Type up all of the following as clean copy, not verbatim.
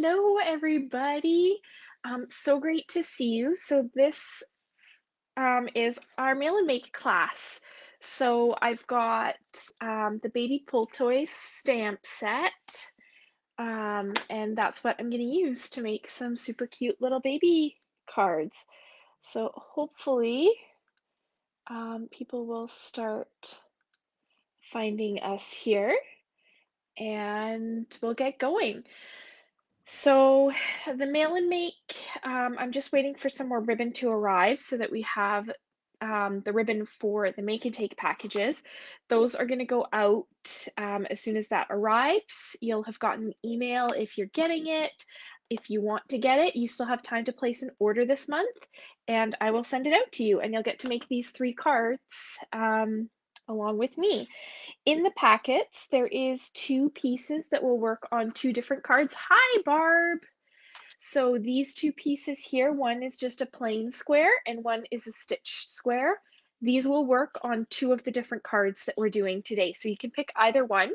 Hello, everybody. So great to see you. So this is our mail and make class. So I've got the Baby Pull Toys stamp set, and that's what I'm going to use to make some super cute little baby cards. So hopefully people will start finding us here and we'll get going. So the mail and make, I'm just waiting for some more ribbon to arrive so that we have the ribbon for the make and take packages. Those are going to go out as soon as that arrives. You'll have gotten an email if you're getting it. If you want to get it, you still have time to place an order this month, and I will send it out to you, and you'll get to make these 3 cards along with me. In the packets, there is 2 pieces that will work on 2 different cards. Hi, Barb! So these 2 pieces here, one is just a plain square and one is a stitched square. These will work on 2 of the different cards that we're doing today. So you can pick either one.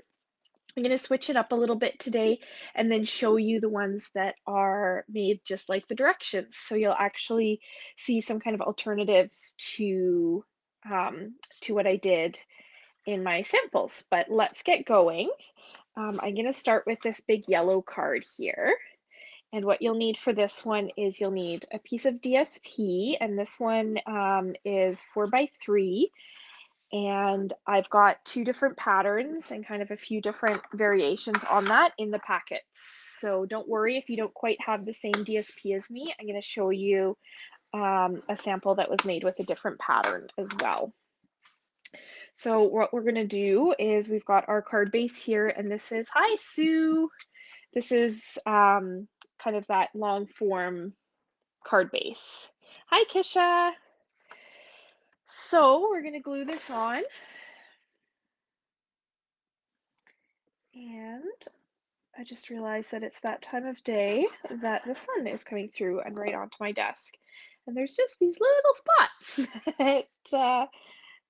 I'm going to switch it up a little bit today and then show you the ones that are made just like the directions. So you'll actually see some kind of alternatives to what I did in my samples, but let's get going. I'm going to start with this big yellow card here. And what you'll need for this one is you'll need a piece of DSP, and this one is 4x3. And I've got 2 different patterns and kind of a few different variations on that in the packets. So don't worry if you don't quite have the same DSP as me. I'm going to show you a sample that was made with a different pattern as well. So what we're going to do is we've got our card base here, and this is, hi Sue, this is kind of that long form card base. Hi Kisha. So we're going to glue this on, and I just realized that it's that time of day that the sun is coming through and right onto my desk, and there's just these little spots that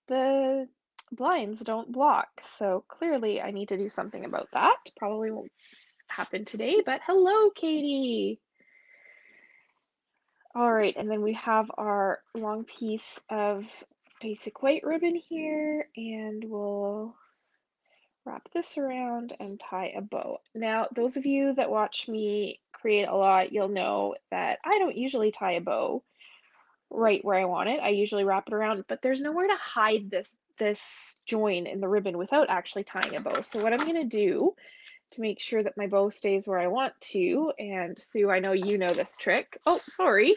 the blinds don't block. So clearly I need to do something about that. Probably won't happen today, but hello, Katie. All right, and then we have our long piece of basic white ribbon here, and we'll wrap this around and tie a bow. Now, those of you that watch me create a lot, you'll know that I don't usually tie a bow right where I want it. I usually wrap it around, but there's nowhere to hide this join in the ribbon without actually tying a bow. So what I'm going to do to make sure that my bow stays where I want to, and Sue, I know you know this trick. Oh, sorry.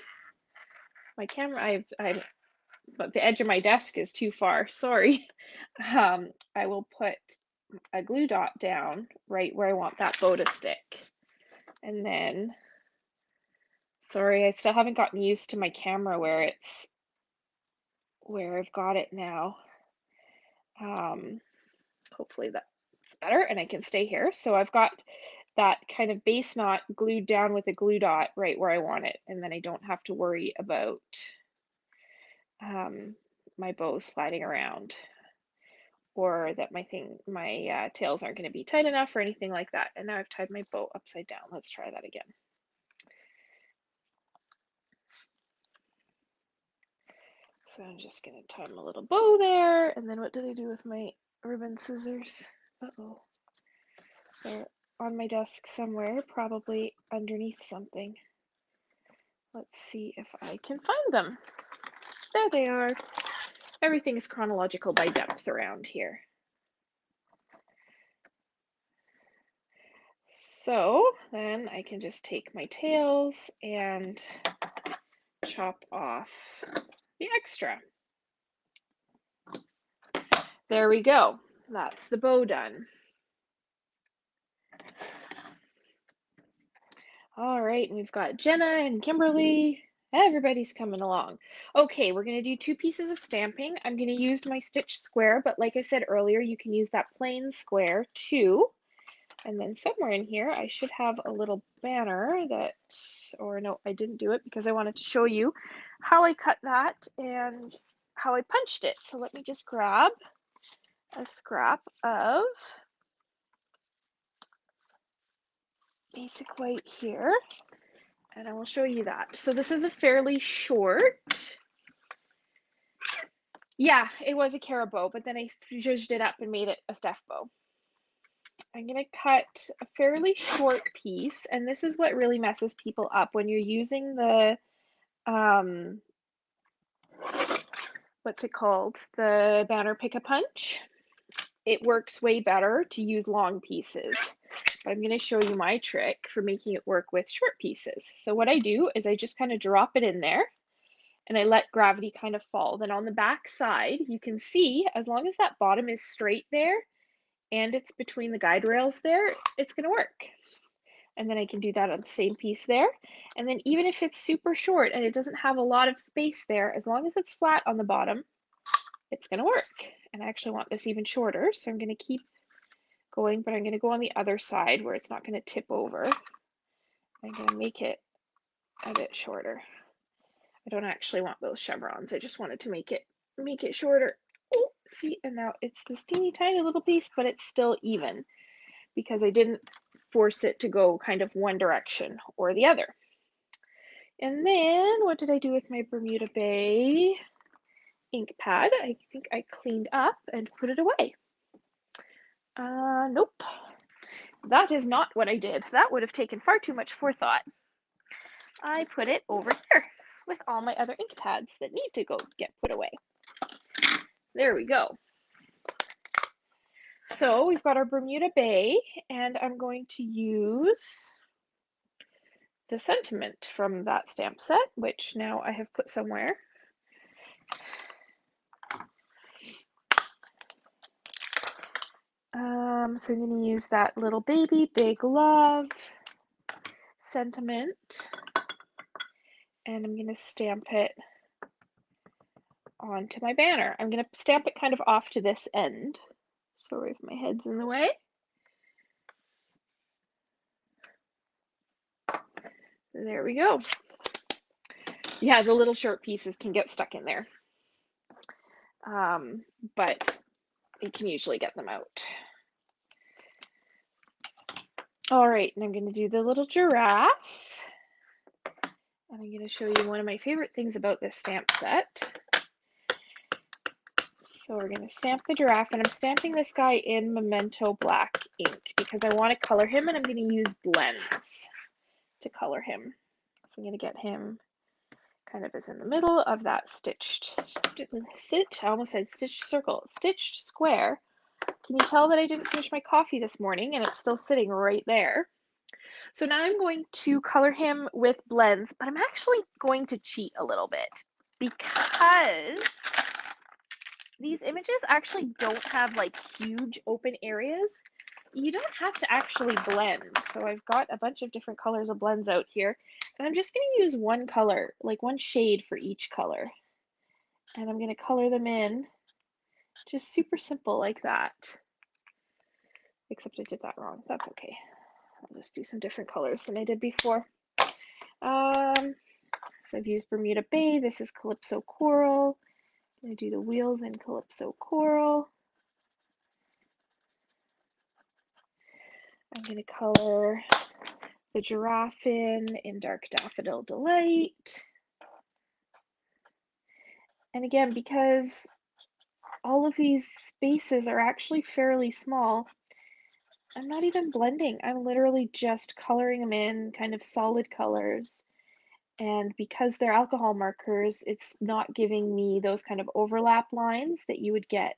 My camera, but the edge of my desk is too far. Sorry. I will put a glue dot down right where I want that bow to stick. And then, sorry, I still haven't gotten used to my camera where I've got it now. Hopefully that's better and I can stay here. So I've got that kind of base knot glued down with a glue dot right where I want it. And then I don't have to worry about my bow sliding around, or that my tails aren't going to be tight enough or anything like that. And now I've tied my bow upside down. Let's try that again. So I'm just going to tie my little bow there. And then what do they do with my ribbon scissors? Uh-oh. They're on my desk somewhere, probably underneath something. Let's see if I can find them. There they are. Everything is chronological by depth around here. So then I can just take my tails and chop off the extra. There we go. That's the bow done. All right, and we've got Jenna and Kimberly. Everybody's coming along. Okay, we're going to do 2 pieces of stamping. I'm going to use my stitch square, but like I said earlier, you can use that plain square too. And then somewhere in here, I should have a little banner that, or no, I didn't do it because I wanted to show you how I cut that and how I punched it. So let me just grab a scrap of basic white here, and I will show you that. So this is a fairly short. Yeah, it was a carrot bow, but then I zhuzhed it up and made it a Steph bow. I'm going to cut a fairly short piece, and this is what really messes people up when you're using the, what's it called? The Banner Pick-a-Punch. It works way better to use long pieces. But I'm going to show you my trick for making it work with short pieces. So what I do is I just kind of drop it in there, and I let gravity kind of fall. Then on the back side, you can see, as long as that bottom is straight there, and it's between the guide rails there, it's going to work. And then I can do that on the same piece there. And then even if it's super short and it doesn't have a lot of space there, as long as it's flat on the bottom, it's going to work. And I actually want this even shorter, so I'm going to keep going, but I'm going to go on the other side where it's not going to tip over. I'm going to make it a bit shorter. I don't actually want those chevrons. I just wanted to make it shorter. Oh, see, and now it's this teeny tiny little piece, but it's still even because I didn't force it to go kind of one direction or the other. And then what did I do with my Bermuda Bay ink pad? I think I cleaned up and put it away. Nope. That is not what I did. That would have taken far too much forethought. I put it over here with all my other ink pads that need to go get put away. There we go. So we've got our Bermuda Bay, and I'm going to use the sentiment from that stamp set, which now I have put somewhere. So I'm going to use that little baby, big love sentiment, and I'm going to stamp it onto my banner. I'm going to stamp it kind of off to this end. Sorry if my head's in the way. There we go. Yeah, the little short pieces can get stuck in there, but you can usually get them out. All right, and I'm going to do the little giraffe. And I'm going to show you one of my favorite things about this stamp set. So we're going to stamp the giraffe, and I'm stamping this guy in Memento black ink because I want to color him, and I'm going to use blends to color him. So I'm going to get him kind of as in the middle of that stitched, I almost said stitched circle, stitched square. Can you tell that I didn't finish my coffee this morning and it's still sitting right there? So now I'm going to color him with blends, but I'm actually going to cheat a little bit because these images actually don't have like huge open areas. You don't have to actually blend. So I've got a bunch of different colors of blends out here, and I'm just going to use one color, like one shade for each color. And I'm going to color them in just super simple like that. Except I did that wrong. That's okay. I'll just do some different colors than I did before. So I've used Bermuda Bay. This is Calypso Coral. I'm going to do the wheels in Calypso Coral. I'm going to color the giraffe in Dark Daffodil Delight. And again, because all of these spaces are actually fairly small, I'm not even blending. I'm literally just coloring them in kind of solid colors. And because they're alcohol markers, it's not giving me those kind of overlap lines that you would get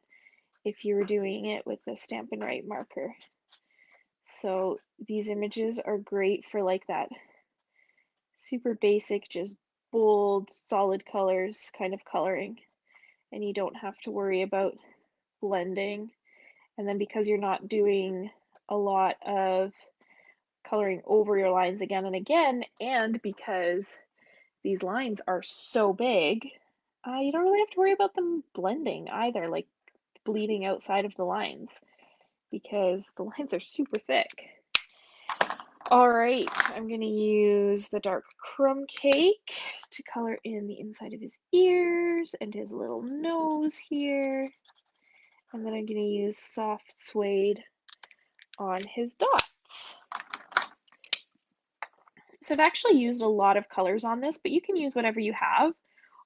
if you were doing it with the Stampin' Write marker. So these images are great for like that super basic, just bold, solid colors kind of coloring. And you don't have to worry about blending. And then because you're not doing a lot of coloring over your lines again and again, and because these lines are so big, you don't really have to worry about them blending either, like bleeding outside of the lines, because the lines are super thick. All right, I'm going to use the dark crumb cake to color in the inside of his ears and his little nose here. And then I'm going to use soft suede on his dots. So I've actually used a lot of colors on this, but you can use whatever you have.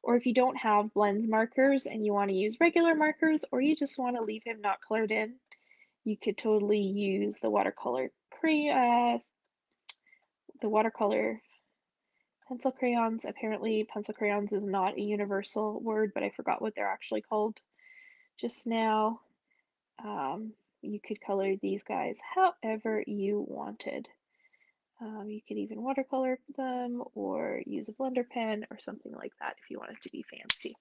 Or if you don't have blends markers and you want to use regular markers, or you just want to leave him not colored in, you could totally use the watercolor pencil crayons. Apparently, pencil crayons is not a universal word, but I forgot what they're actually called just now. You could color these guys however you wanted. You could even watercolor them or use a blender pen or something like that if you want it to be fancy.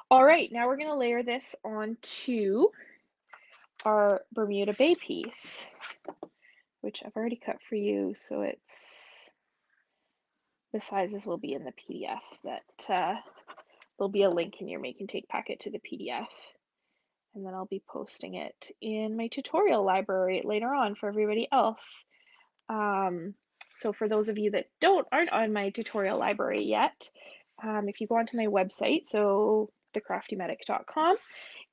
All right, now we're going to layer this onto our Bermuda Bay piece, which I've already cut for you, so the sizes will be in the PDF. There'll be a link in your Make and Take packet to the PDF, and then I'll be posting it in my tutorial library later on for everybody else. So for those of you that aren't on my tutorial library yet, if you go onto my website, so thecraftymedic.com,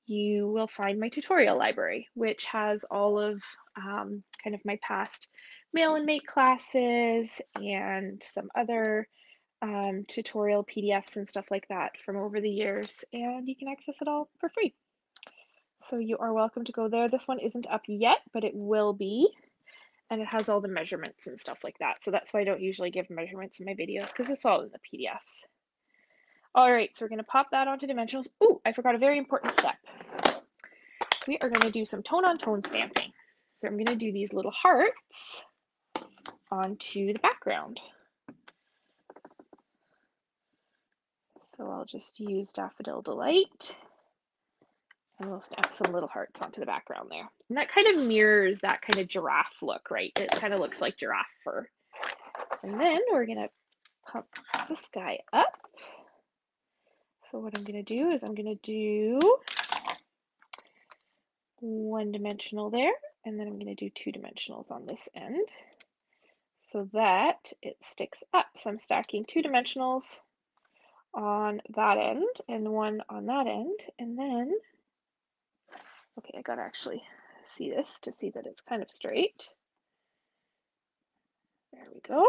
you will find my tutorial library, which has all of kind of my past mail and make classes and some other tutorial PDFs and stuff like that from over the years, and you can access it all for free. So you are welcome to go there. This one isn't up yet, but it will be. And it has all the measurements and stuff like that. So that's why I don't usually give measurements in my videos, because it's all in the PDFs. All right, so we're going to pop that onto dimensionals. Oh, I forgot a very important step. We are going to do some tone-on-tone stamping. So I'm going to do these little hearts onto the background. So I'll just use Daffodil Delight, and we'll snap some little hearts onto the background there. And that kind of mirrors that kind of giraffe look, right? It kind of looks like giraffe fur. And then we're going to pump this guy up. So what I'm going to do is I'm going to do one dimensional there, and then I'm going to do two dimensionals on this end so that it sticks up. So I'm stacking two dimensionals on that end and one on that end, and then, okay, I got to actually see this to see that it's kind of straight. There we go.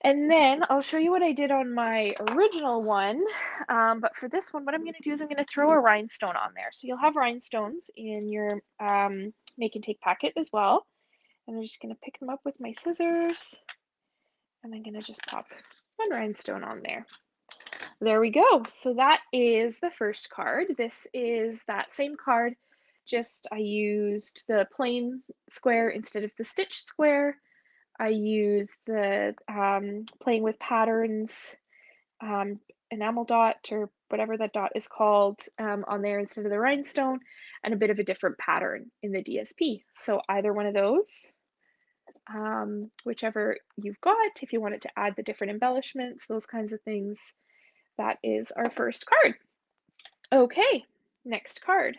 And then I'll show you what I did on my original one, but for this one, what I'm going to do is I'm going to throw a rhinestone on there. So you'll have rhinestones in your Make and Take packet as well. And I'm just going to pick them up with my scissors, and I'm going to just pop one rhinestone on there. There we go. So that is the first card. This is that same card, just I used the plain square instead of the stitched square. I use the playing with patterns enamel dot or whatever that dot is called on there instead of the rhinestone, and a bit of a different pattern in the DSP. So either one of those, whichever you've got, if you wanted to add the different embellishments, those kinds of things, that is our first card. Okay, next card.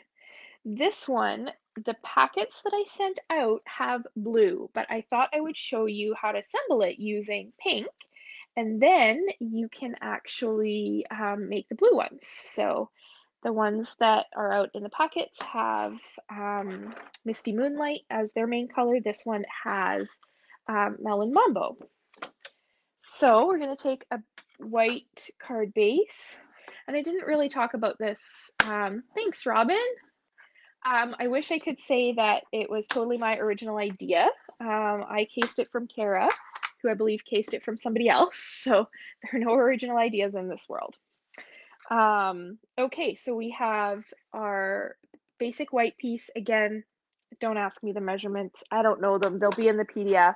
This one, the packets that I sent out have blue, but I thought I would show you how to assemble it using pink, and then you can actually make the blue ones. So the ones that are out in the packets have Misty Moonlight as their main color. This one has Melon Mambo. So we're going to take a white card base, and I didn't really talk about this. Thanks, Robin. I wish I could say that it was totally my original idea. I cased it from Kara, who I believe cased it from somebody else, so there are no original ideas in this world. Okay, so we have our basic white piece. Again, don't ask me the measurements. I don't know them. They'll be in the PDF.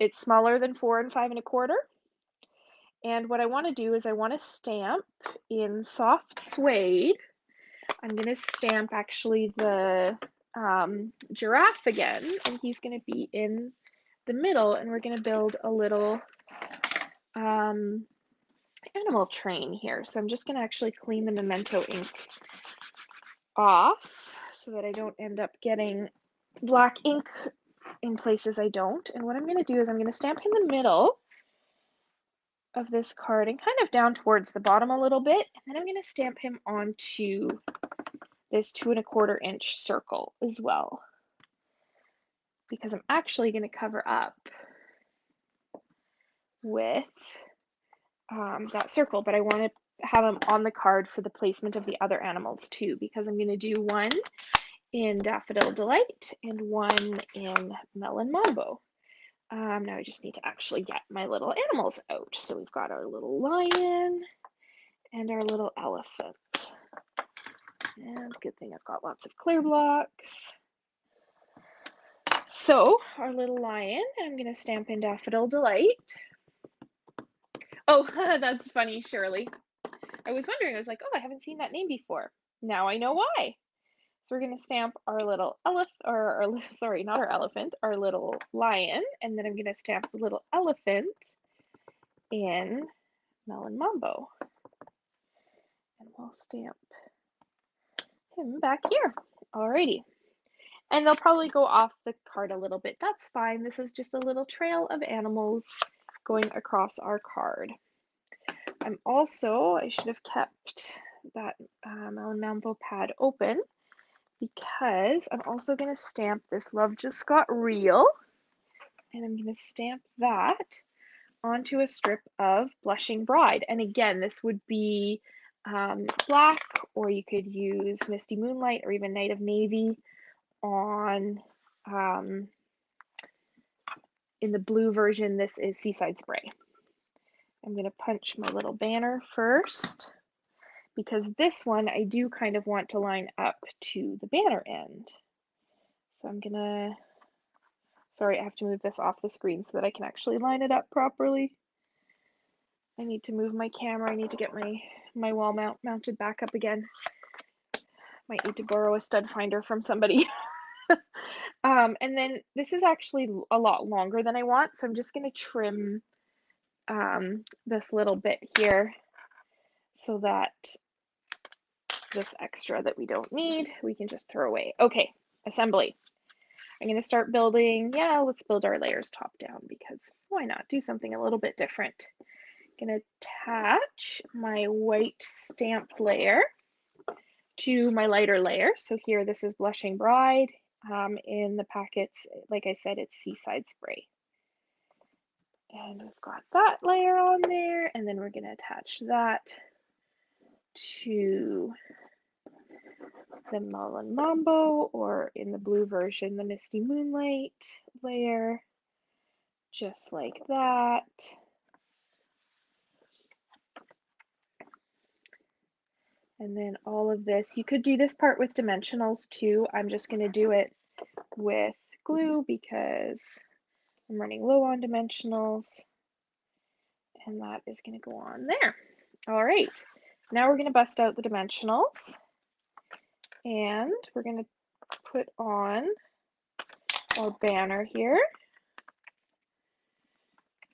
It's smaller than 4 5 1/4. And what I want to do is I want to stamp in soft suede. I'm going to stamp actually the giraffe again, and he's going to be in the middle, and we're going to build a little animal train here. So I'm just going to actually clean the Memento ink off so that I don't end up getting black ink in places I don't. And what I'm going to do is I'm going to stamp in the middle of this card and kind of down towards the bottom a little bit, and then I'm going to stamp him onto this 2 1/4 inch circle as well. because I'm actually going to cover up with that circle, but I want to have them on the card for the placement of the other animals too, because I'm going to do one in Daffodil Delight and one in Melon Mambo. Now I just need to actually get my little animals out. So we've got our little lion and our little elephant. And good thing I've got lots of clear blocks. So our little lion, I'm going to stamp in Daffodil Delight. Oh, that's funny, Shirley. I was wondering, I was like, oh, I haven't seen that name before. Now I know why. So we're going to stamp our little sorry, not our elephant, our little lion, and then I'm going to stamp the little elephant in Melon Mambo. And we'll stamp him back here. Alrighty. And they'll probably go off the card a little bit. That's fine. This is just a little trail of animals going across our card. I should have kept that Melon Mambo pad open because I'm also going to stamp this Love Just Got Real. And I'm going to stamp that onto a strip of Blushing Bride. And again, this would be black, or you could use Misty Moonlight or even Night of Navy on, in the blue version, this is Seaside Spray. I'm going to punch my little banner first, because this one I do kind of want to line up to the banner end. So I'm going to, sorry, I have to move this off the screen so that I can actually line it up properly. I need to move my camera. I need to get my wall mount mounted back up again. Might need to borrow a stud finder from somebody. And then this is actually a lot longer than I want, so I'm just going to trim this little bit here so that this extra that we don't need, we can just throw away. Okay, assembly. I'm going to start building. Yeah, let's build our layers top down, because why not do something a little bit different. I'm going to attach my white stamped layer to my lighter layer. So here, this is Blushing Bride. In the packets, like I said, it's Seaside Spray. And we've got that layer on there, and then we're going to attach that to the Melon Mambo, or in the blue version, the Misty Moonlight layer, just like that. And then all of this, you could do this part with dimensionals too. I'm just going to do it with glue because I'm running low on dimensionals. And that is going to go on there. All right, now we're going to bust out the dimensionals, and we're going to put on our banner here.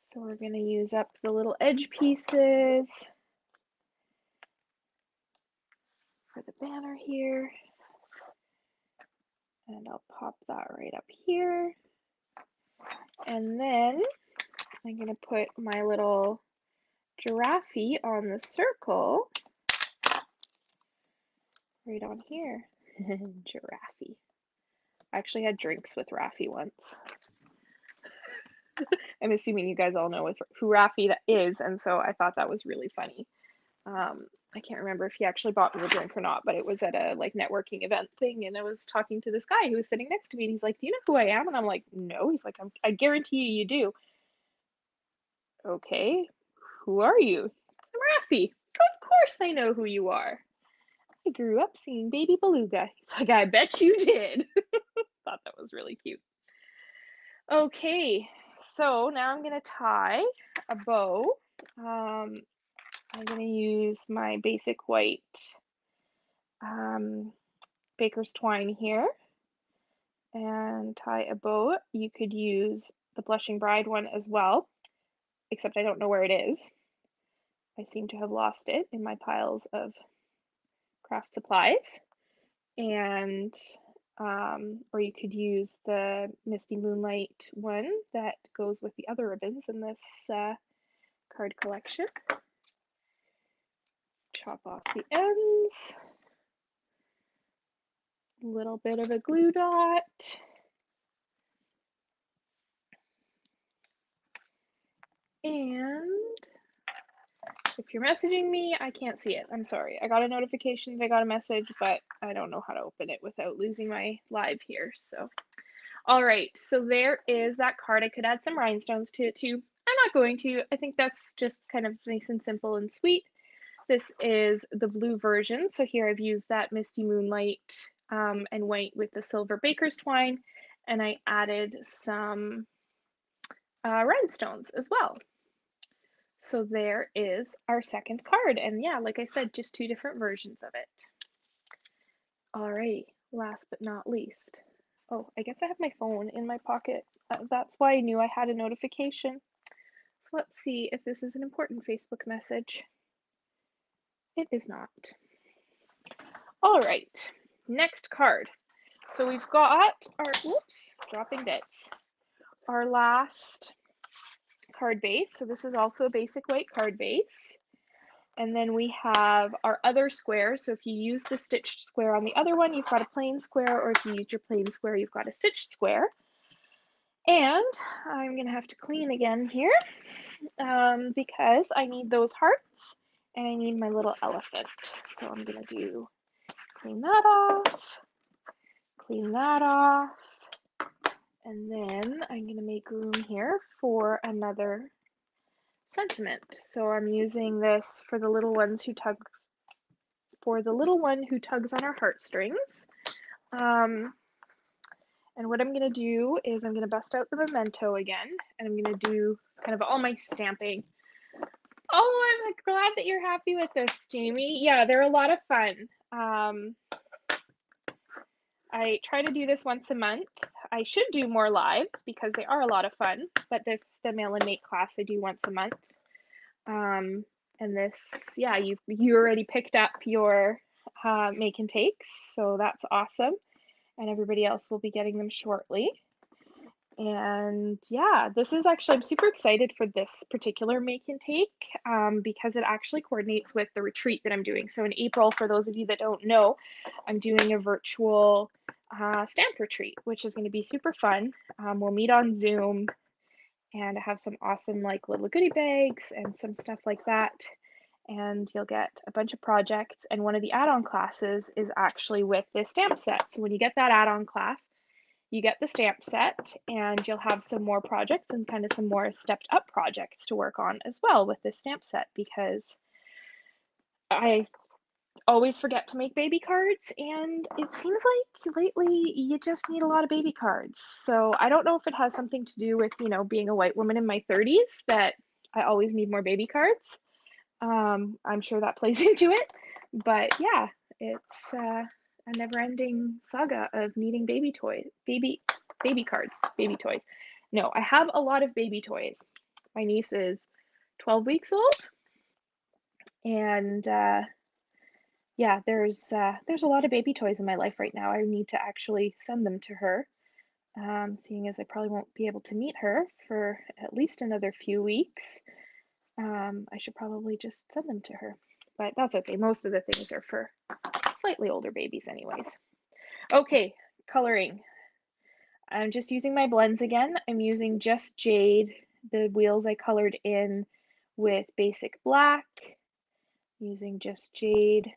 So we're going to use up the little edge pieces for the banner here. And I'll pop that right up here. And then I'm going to put my little giraffe on the circle right on here. Giraffe. I actually had drinks with Raffi once. I'm assuming you guys all know who Raffi is, and so I thought that was really funny. I can't remember if he actually bought me a drink or not, but it was at a like networking event thing, and I was talking to this guy who was sitting next to me, and he's like, "Do you know who I am?" And I'm like, "No." He's like, "I guarantee you do." Okay, who are you? I'm Raffi. Of course I know who you are. I grew up singing Baby Beluga. He's like, I bet you did. Thought that was really cute. Okay, so now I'm gonna tie a bow. I'm gonna use my basic white baker's twine here and tie a bow. You could use the Blushing Bride one as well, except I don't know where it is. I seem to have lost it in my piles of craft supplies. And or you could use the Misty Moonlight one that goes with the other ribbons in this card collection. Chop off the ends. A little bit of a glue dot. And if you're messaging me, I can't see it. I'm sorry. I got a notification that I got a message, but I don't know how to open it without losing my live here. So, all right. So there is that card. I could add some rhinestones to it too. I'm not going to. I think that's just kind of nice and simple and sweet. This is the blue version. So here I've used that Misty Moonlight and white with the silver baker's twine. And I added some rhinestones as well. So there is our second card. And yeah, like I said, just two different versions of it. All right, last but not least. Oh, I guess I have my phone in my pocket. That's why I knew I had a notification. So let's see if this is an important Facebook message. It is not. All right, next card. So we've got our, whoops, dropping bits. Our last card base. So this is also a basic white card base. And then we have our other square. So if you use the stitched square on the other one, you've got a plain square, or if you use your plain square, you've got a stitched square. And I'm gonna have to clean again here because I need those hearts and I need my little elephant. So I'm gonna do clean that off, and then I'm gonna make room here for another sentiment. So I'm using this for the little ones who tugs for the little one who tugs on our heartstrings. And what I'm gonna do is I'm gonna bust out the memento again, and I'm gonna do kind of all my stamping. Oh, I'm glad that you're happy with this, Jamie. Yeah, they're a lot of fun. I try to do this once a month. I should do more lives because they are a lot of fun, but the mail and make class I do once a month. And this, yeah, you already picked up your make and takes, so that's awesome. And everybody else will be getting them shortly. And yeah, this is actually, I'm super excited for this particular make and take because it actually coordinates with the retreat that I'm doing. So in April, for those of you that don't know, I'm doing a virtual stamp retreat, which is going to be super fun. We'll meet on Zoom and have some awesome like little goodie bags and some stuff like that. And you'll get a bunch of projects. And one of the add-on classes is actually with this stamp set. So when you get that add-on class, you get the stamp set and you'll have some more projects and kind of some more stepped up projects to work on as well with this stamp set, because I always forget to make baby cards and it seems like lately you just need a lot of baby cards. So I don't know if it has something to do with, you know, being a white woman in my 30s that I always need more baby cards. I'm sure that plays into it, but yeah, it's a never-ending saga of needing baby toys, baby cards, baby toys. No, I have a lot of baby toys. My niece is 12 weeks old, and yeah, there's a lot of baby toys in my life right now. I need to actually send them to her, seeing as I probably won't be able to meet her for at least another few weeks. I should probably just send them to her, but that's okay. Most of the things are for slightly older babies anyways. Okay, coloring. I'm just using my blends again. I'm using Just Jade, the wheels I colored in with basic black, using Just Jade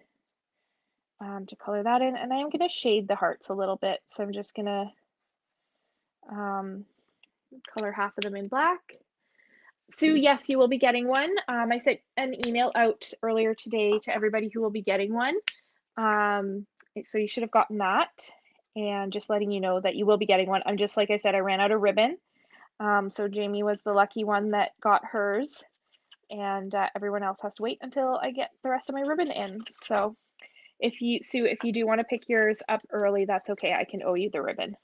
to color that in. And I'm going to shade the hearts a little bit. So I'm just going to color half of them in black. Sue, yes, you will be getting one. I sent an email out earlier today to everybody who will be getting one. So you should have gotten that, and just letting you know that you will be getting one. I'm just, like I said, I ran out of ribbon. So Jamie was the lucky one that got hers, and everyone else has to wait until I get the rest of my ribbon in. So Sue, if you do want to pick yours up early, that's okay. I can owe you the ribbon.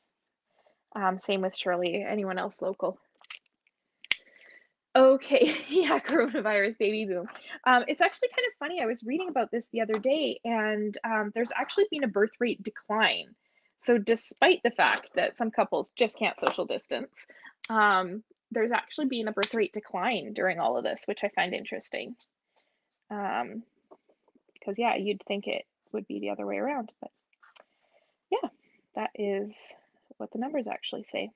Same with Shirley, anyone else local. Okay, yeah, coronavirus baby boom. It's actually kind of funny. I was reading about this the other day, and there's actually been a birth rate decline. So, despite the fact that some couples just can't social distance, there's actually been a birth rate decline during all of this, which I find interesting. Because, yeah, you'd think it would be the other way around, but yeah, that is what the numbers actually say.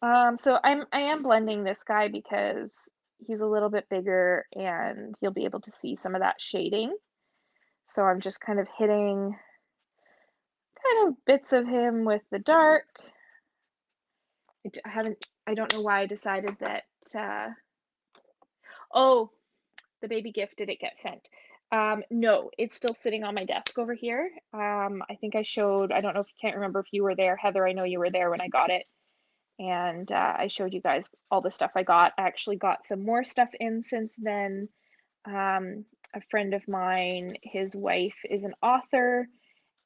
So I am blending this guy because he's a little bit bigger and you'll be able to see some of that shading. So I'm just kind of hitting kind of bits of him with the dark. I don't know why I decided that, oh, the baby gift, did it get sent? No, it's still sitting on my desk over here. I think I showed, I don't know if you can't remember if you were there, Heather, I know you were there when I got it. And I showed you guys all the stuff I got. I actually got some more stuff in since then. A friend of mine, his wife is an author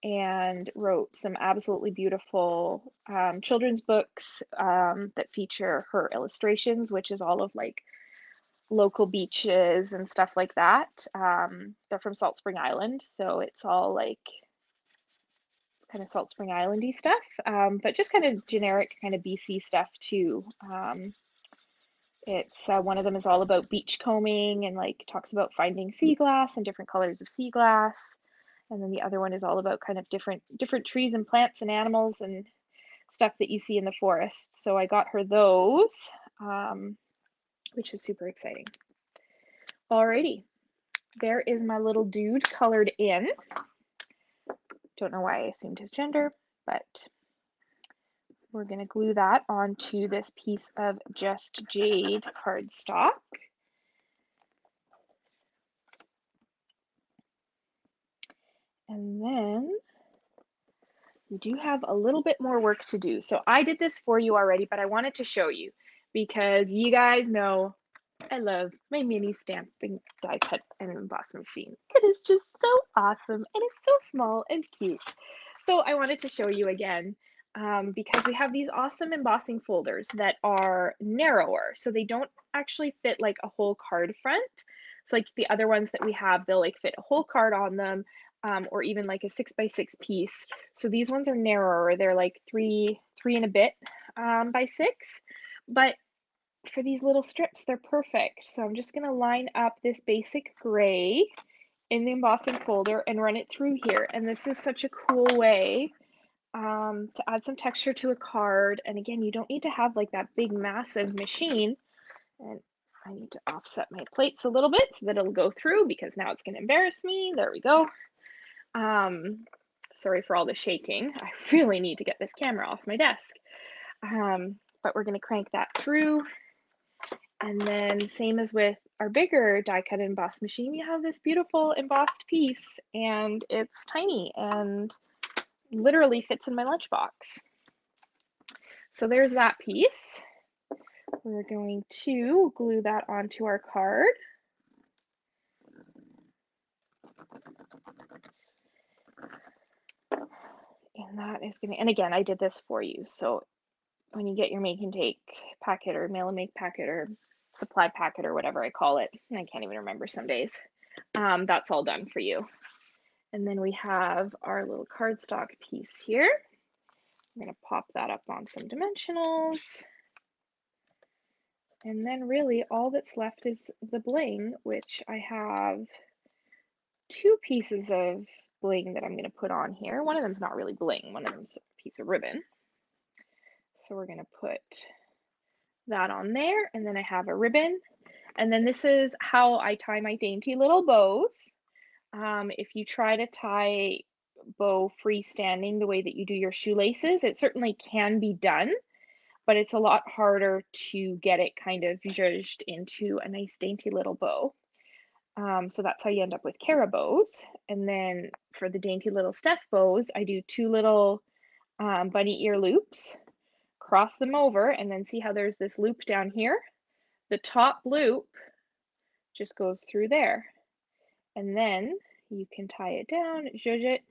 and wrote some absolutely beautiful children's books that feature her illustrations, which is all of like local beaches and stuff like that. They're from Salt Spring Island, so it's all like kind of Salt Spring Islandy stuff, but just kind of generic kind of BC stuff too. It's one of them is all about beach combing and like talks about finding sea glass and different colors of sea glass. And then the other one is all about kind of different trees and plants and animals and stuff that you see in the forest. So I got her those, which is super exciting. Alrighty, there is my little dude colored in. Don't know why I assumed his gender, but we're going to glue that onto this piece of Just Jade cardstock. And then we do have a little bit more work to do. So I did this for you already, but I wanted to show you because you guys know I love my mini stamping die cut and emboss machine. It is just so awesome and it's so small and cute. So I wanted to show you again because we have these awesome embossing folders that are narrower. So they don't actually fit like a whole card front. So like the other ones that we have, they'll like fit a whole card on them or even like a 6x6 piece. So these ones are narrower. They're like three and a bit by 6. But for these little strips, they're perfect. So I'm just going to line up this basic gray in the embossing folder and run it through here. And this is such a cool way to add some texture to a card. And again, you don't need to have like that big massive machine. And I need to offset my plates a little bit so that it'll go through because now it's going to embarrass me. There we go. Sorry for all the shaking. I really need to get this camera off my desk. But we're going to crank that through. And then same as with our bigger die cut and emboss machine, you have this beautiful embossed piece and it's tiny and literally fits in my lunchbox. So there's that piece. We're going to glue that onto our card. And that is going to, and again, I did this for you. So when you get your make and take packet or mail and make packet or supply packet or whatever I call it, and I can't even remember some days, that's all done for you. And then we have our little cardstock piece here. I'm going to pop that up on some dimensionals. And then really all that's left is the bling, which I have 2 pieces of bling that I'm going to put on here. One of them's not really bling, one of them's a piece of ribbon. So we're going to put that on there, and then I have a ribbon. And then this is how I tie my dainty little bows. If you try to tie bow freestanding the way that you do your shoelaces, it certainly can be done, but it's a lot harder to get it kind of zhuzhed into a nice dainty little bow. So that's how you end up with Cara bows. And then for the dainty little Steph bows, I do 2 little bunny ear loops, cross them over, and then see how there's this loop down here? The top loop just goes through there. And then you can tie it down, zhuzh it.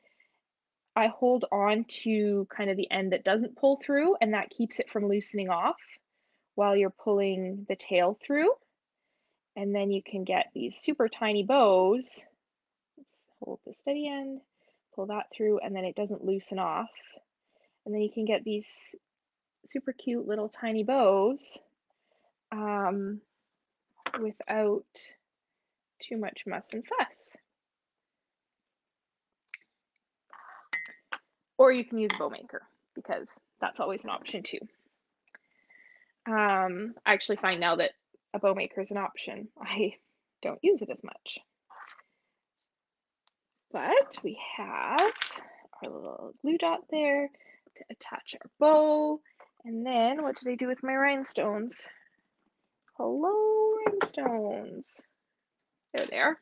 I hold on to kind of the end that doesn't pull through, and that keeps it from loosening off while you're pulling the tail through. And then you can get these super tiny bows. Let's hold the steady end, pull that through, and then it doesn't loosen off. And then you can get these super cute little tiny bows without too much muss and fuss. Or you can use a bow maker because that's always an option too. I actually find now that a bow maker is an option. I don't use it as much. But we have our little glue dot there to attach our bow. And then what did I do with my rhinestones? Hello, rhinestones. There they are.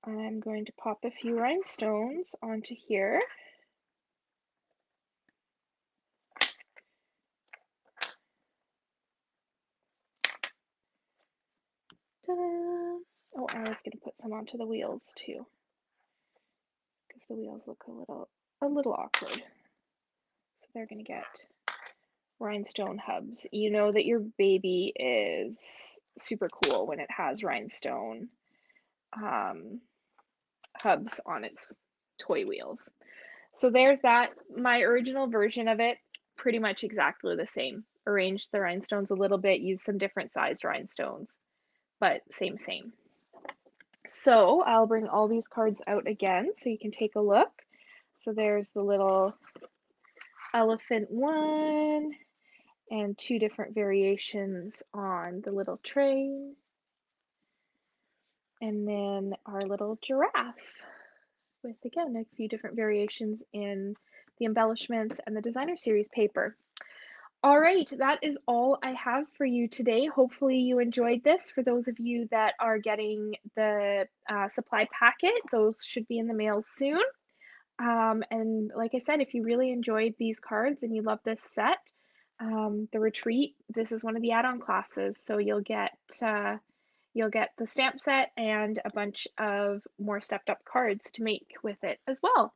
I'm going to pop a few rhinestones onto here. Ta-da! Oh, I was going to put some onto the wheels too, because the wheels look a little awkward. So they're going to get rhinestone hubs. You know that your baby is super cool when it has rhinestone hubs on its toy wheels. So there's that. My original version of it, pretty much exactly the same. Arranged the rhinestones a little bit, used some different sized rhinestones, but same, same. So I'll bring all these cards out again so you can take a look. So there's the little elephant one and two different variations on the little train. And then our little giraffe with, again, a few different variations in the embellishments and the designer series paper. All right, that is all I have for you today. Hopefully you enjoyed this. For those of you that are getting the supply packet, those should be in the mail soon. And like I said, if you really enjoyed these cards and you love this set, the retreat, this is one of the add-on classes. So you'll get the stamp set and a bunch of more stepped up cards to make with it as well.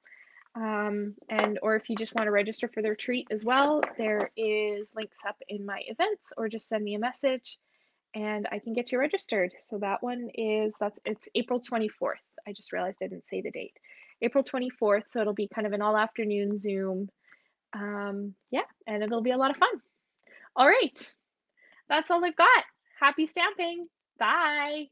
And or if you just want to register for the retreat as well, there is links up in my events, or just send me a message and I can get you registered. So that one is it's April 24th. I just realized I didn't say the date. April 24th, so it'll be kind of an all afternoon Zoom. Yeah, and it'll be a lot of fun. All right, that's all I've got. Happy stamping. Bye.